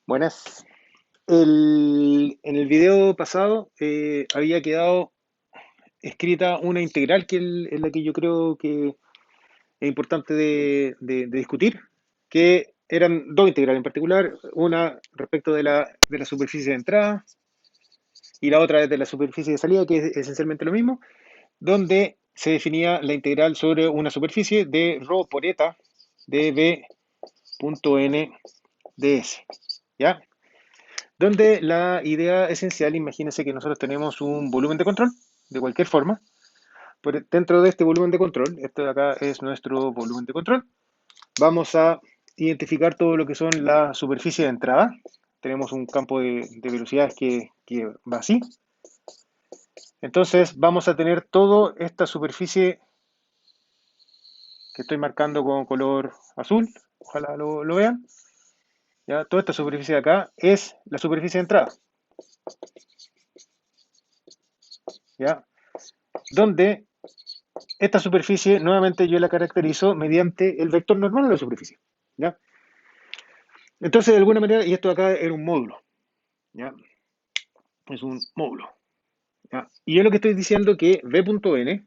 Buenas. En el video pasado había quedado escrita una integral es la que yo creo que es importante de discutir, que eran dos integrales en particular, una respecto de la superficie de entrada y la otra de la superficie de salida, que es esencialmente lo mismo, donde se definía la integral sobre una superficie de ρ por eta de b punto n ds. ¿Ya? Donde la idea esencial, imagínense que nosotros tenemos un volumen de control, de cualquier forma. Dentro de este volumen de control, este de acá es nuestro volumen de control, vamos a identificar todo lo que son la superficie de entrada. Tenemos un campo de velocidades que va así. Entonces vamos a tener toda esta superficie que estoy marcando con color azul, ojalá lo vean. ¿Ya? Toda esta superficie de acá es la superficie de entrada. ¿Ya? Donde esta superficie, nuevamente yo la caracterizo mediante el vector normal de la superficie. ¿Ya? Entonces, de alguna manera, y esto acá era un módulo. ¿Ya? Es un módulo. ¿Ya? Y yo lo que estoy diciendo que v.n,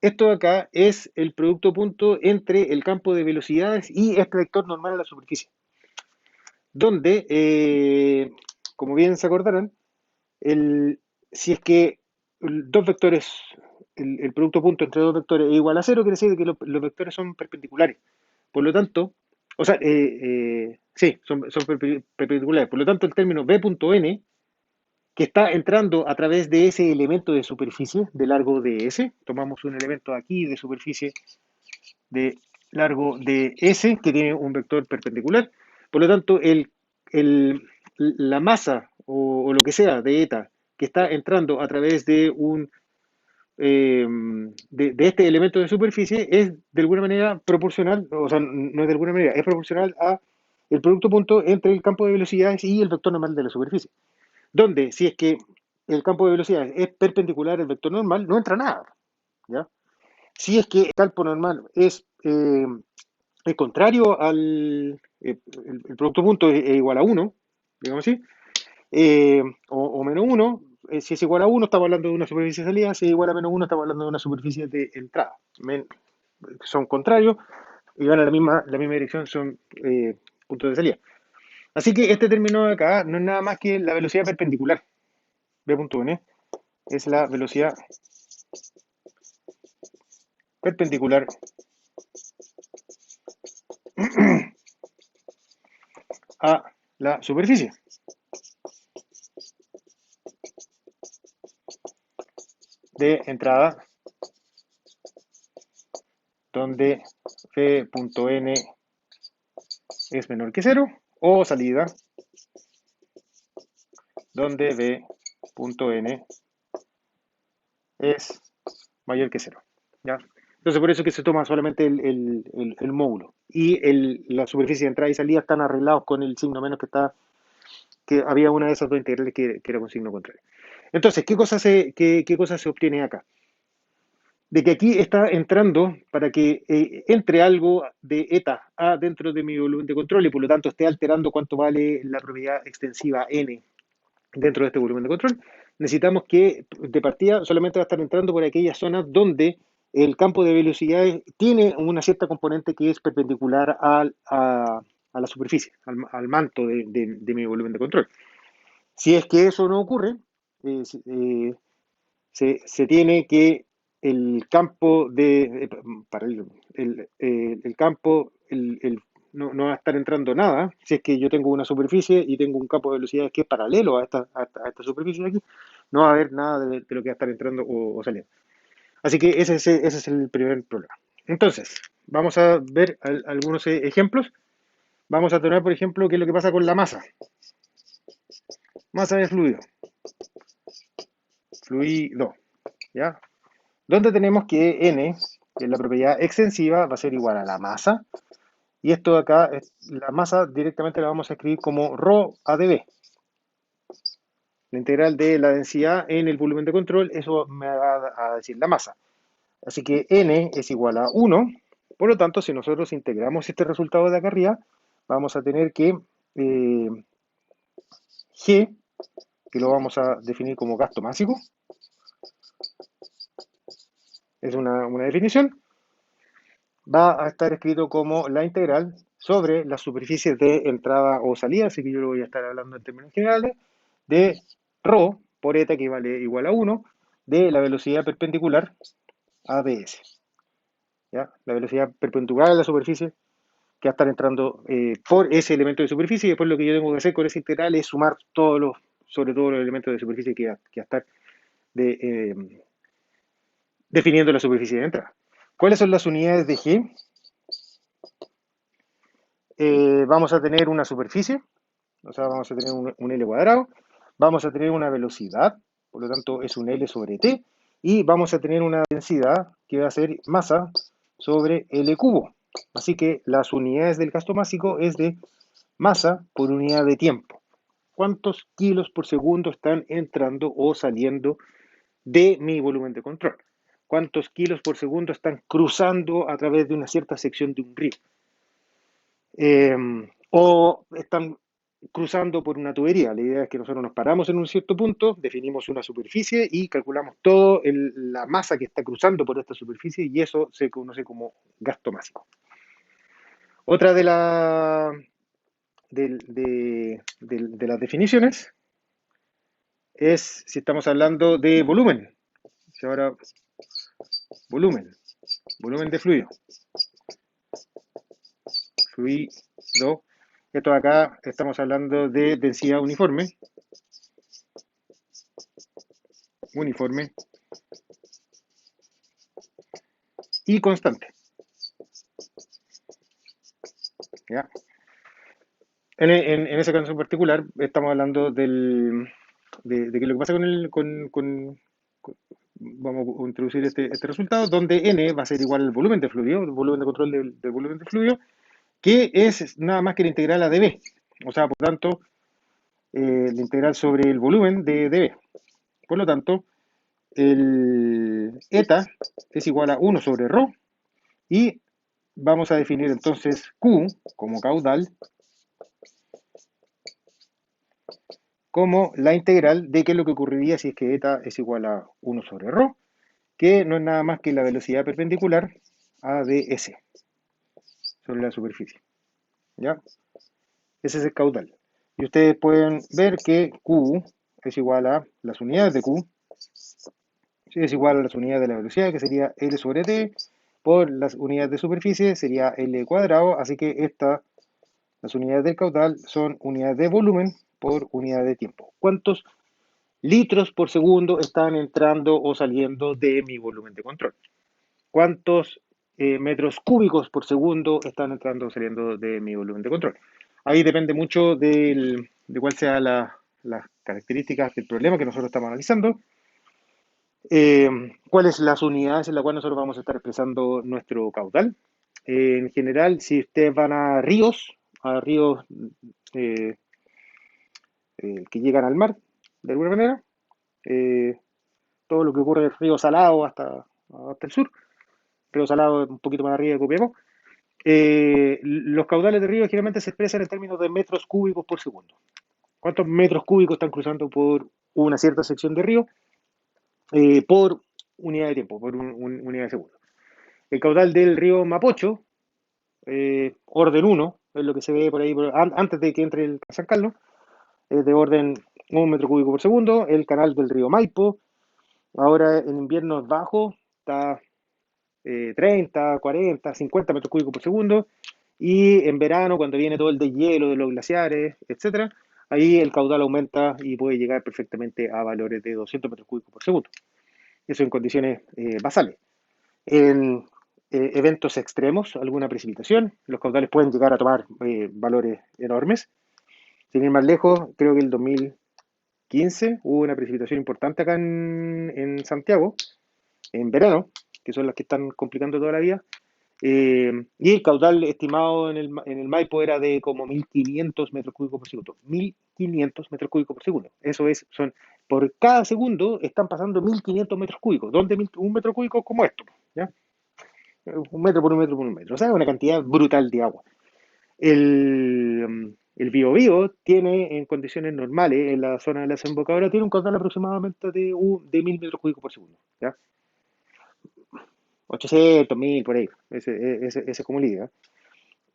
esto de acá es el producto punto entre el campo de velocidades y este vector normal de la superficie. Donde, como bien se acordarán, si es que dos vectores, el producto punto entre dos vectores es igual a cero, quiere decir que los vectores son perpendiculares. Por lo tanto, o sea, sí, son perpendiculares. Por lo tanto, el término b.n, que está entrando a través de ese elemento de superficie de largo de s, tomamos un elemento aquí de superficie de largo de s, que tiene un vector perpendicular. Por lo tanto, la masa o lo que sea de eta que está entrando a través de de este elemento de superficie es de alguna manera proporcional, o sea, no es de alguna manera, es proporcional a el producto punto entre el campo de velocidades y el vector normal de la superficie. Donde, si es que el campo de velocidades es perpendicular al vector normal, no entra nada. ¿Ya? Si es que el campo normal es contrario el producto punto es igual a uno, digamos así, o menos uno. Si es igual a uno, estamos hablando de una superficie de salida. Si es igual a menos uno, estamos hablando de una superficie de entrada. Son contrarios y van a la misma dirección, son puntos de salida. Así que este término de acá no es nada más que la velocidad perpendicular. B.n es la velocidad perpendicular a la superficie de entrada, donde B.n es menor que cero, o salida, donde B.n es mayor que cero. ¿Ya? Entonces, por eso que se toma solamente el módulo. Y la superficie de entrada y salida están arreglados con el signo menos que había una de esas dos integrales que era con signo contrario. Entonces, qué cosa se obtiene acá? De que aquí está entrando para que entre algo de eta A dentro de mi volumen de control y por lo tanto esté alterando cuánto vale la propiedad extensiva n dentro de este volumen de control, necesitamos que de partida solamente va a estar entrando por aquellas zonas donde el campo de velocidades tiene una cierta componente que es perpendicular a la superficie, al manto de mi volumen de control. Si es que eso no ocurre, eh, se tiene que el campo para el campo, no va a estar entrando nada. Si es que yo tengo una superficie y tengo un campo de velocidades que es paralelo a esta superficie de aquí, no va a haber nada de lo que va a estar entrando o saliendo. Así que ese es el primer problema. Entonces, vamos a ver algunos ejemplos. Vamos a tener, por ejemplo, qué es lo que pasa con la masa. Masa de fluido. Fluido. ¿Ya? Donde tenemos que n, que es la propiedad extensiva, va a ser igual a la masa. Y esto de acá, la masa directamente la vamos a escribir como ρ a dB. La integral de la densidad en el volumen de control, eso me va a decir la masa. Así que n es igual a 1 Por lo tanto, si nosotros integramos este resultado de acá arriba, vamos a tener que G, que lo vamos a definir como gasto másico, es una definición, va a estar escrito como la integral sobre las superficies de entrada o salida, así que yo lo voy a estar hablando en términos generales, de ρ por eta, que vale igual a 1, de la velocidad perpendicular a ds. ¿Ya? La velocidad perpendicular a la superficie que va a estar entrando por ese elemento de superficie, y después lo que yo tengo que hacer con esa integral es sumar todos los, sobre todo los elementos de superficie que va a estar definiendo la superficie de entrada. ¿Cuáles son las unidades de G? Vamos a tener una superficie, o sea, vamos a tener un L cuadrado, vamos a tener una velocidad, por lo tanto es un L sobre T, y vamos a tener una densidad que va a ser masa sobre L cubo. Así que las unidades del gasto másico es de masa por unidad de tiempo. ¿Cuántos kilos por segundo están entrando o saliendo de mi volumen de control? ¿Cuántos kilos por segundo están cruzando a través de una cierta sección de un río? O están cruzando por una tubería. La idea es que nosotros nos paramos en un cierto punto, definimos una superficie y calculamos toda la masa que está cruzando por esta superficie, y eso se conoce como gasto másico. Otra de las definiciones es si estamos hablando de volumen. Si ahora, volumen, volumen de fluido. Fluido. Esto acá estamos hablando de densidad uniforme. Uniforme y constante. ¿Ya? En ese caso en particular, estamos hablando de que lo que pasa vamos a introducir este resultado, donde n va a ser igual al volumen de fluido, el volumen de control del volumen de fluido, que es nada más que la integral a dB. O sea, por tanto, la integral sobre el volumen de dB. Por lo tanto, el eta es igual a 1 sobre ρ, y vamos a definir entonces Q como caudal como la integral de qué es lo que ocurriría si es que eta es igual a 1 sobre ρ, que no es nada más que la velocidad perpendicular a ds sobre la superficie. ¿Ya? Ese es el caudal. Y ustedes pueden ver que Q es igual a las unidades de Q, es igual a las unidades de la velocidad, que sería L sobre T, por las unidades de superficie sería L cuadrado, así que las unidades del caudal son unidades de volumen por unidad de tiempo. ¿Cuántos litros por segundo están entrando o saliendo de mi volumen de control? ¿Cuántos metros cúbicos por segundo están entrando o saliendo de mi volumen de control? Ahí depende mucho de cuál sea las características del problema que nosotros estamos analizando, cuáles las unidades en las cuales nosotros vamos a estar expresando nuestro caudal. En general, si ustedes van a ríos eh, que llegan al mar, de alguna manera, eh, todo lo que ocurre en Río Salado hasta el sur, Río Salado un poquito más arriba de Copiapó, los caudales de río generalmente se expresan en términos de metros cúbicos por segundo. ¿Cuántos metros cúbicos están cruzando por una cierta sección de río? Por unidad de tiempo, por unidad de segundo. El caudal del río Mapocho, orden 1, es lo que se ve por ahí antes de que entre el San Carlos, es de orden 1 metro cúbico por segundo. El canal del río Maipo, ahora en invierno es bajo, está 30, 40, 50 metros cúbicos por segundo. Y en verano, cuando viene todo el deshielo de los glaciares, etcétera, ahí el caudal aumenta y puede llegar perfectamente a valores de 200 metros cúbicos por segundo. Eso en condiciones basales. En eventos extremos, alguna precipitación, los caudales pueden llegar a tomar valores enormes. Sin ir más lejos, creo que el 2015 hubo una precipitación importante acá en Santiago, en verano, que son las que están complicando toda la vida. Y el caudal estimado en el Maipo era de como 1.500 metros cúbicos por segundo. 1.500 metros cúbicos por segundo. Eso por cada segundo están pasando 1.500 metros cúbicos. ¿Dónde un metro cúbico como esto? ¿Ya? un metro por un metro por un metro, o sea, una cantidad brutal de agua. El Biobío tiene, en condiciones normales, en la zona de la desembocadura, tiene un caudal aproximadamente de 1000 metros cúbicos por segundo, ¿ya? 800, 1000, por ahí, ese como liga.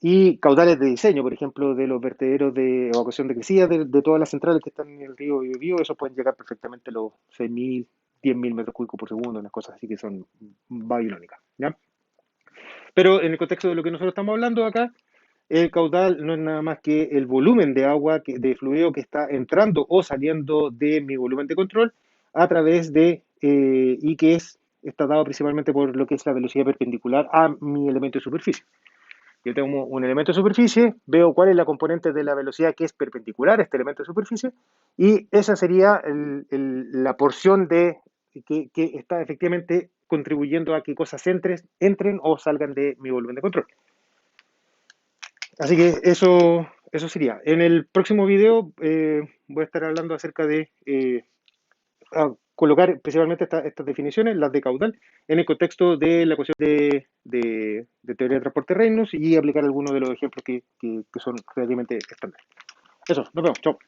Y caudales de diseño, por ejemplo, de los vertederos de evacuación de crecidas de todas las centrales que están en el río Biobío, esos pueden llegar perfectamente a los 6000, 10.000 metros cúbicos por segundo, unas cosas así que son babilónicas, ¿ya? Pero en el contexto de lo que nosotros estamos hablando acá, el caudal no es nada más que el volumen de agua, de fluido que está entrando o saliendo de mi volumen de control a través y que está dado principalmente por lo que es la velocidad perpendicular a mi elemento de superficie. Yo tengo un elemento de superficie, veo cuál es la componente de la velocidad que es perpendicular a este elemento de superficie, y esa sería la porción que está efectivamente contribuyendo a que cosas entren o salgan de mi volumen de control. Así que eso sería. En el próximo video voy a estar hablando acerca de colocar principalmente estas definiciones, las de caudal, en el contexto de la cuestión de teoría de transporte de reinos y aplicar algunos de los ejemplos que son relativamente estándares. Eso, nos vemos, chao.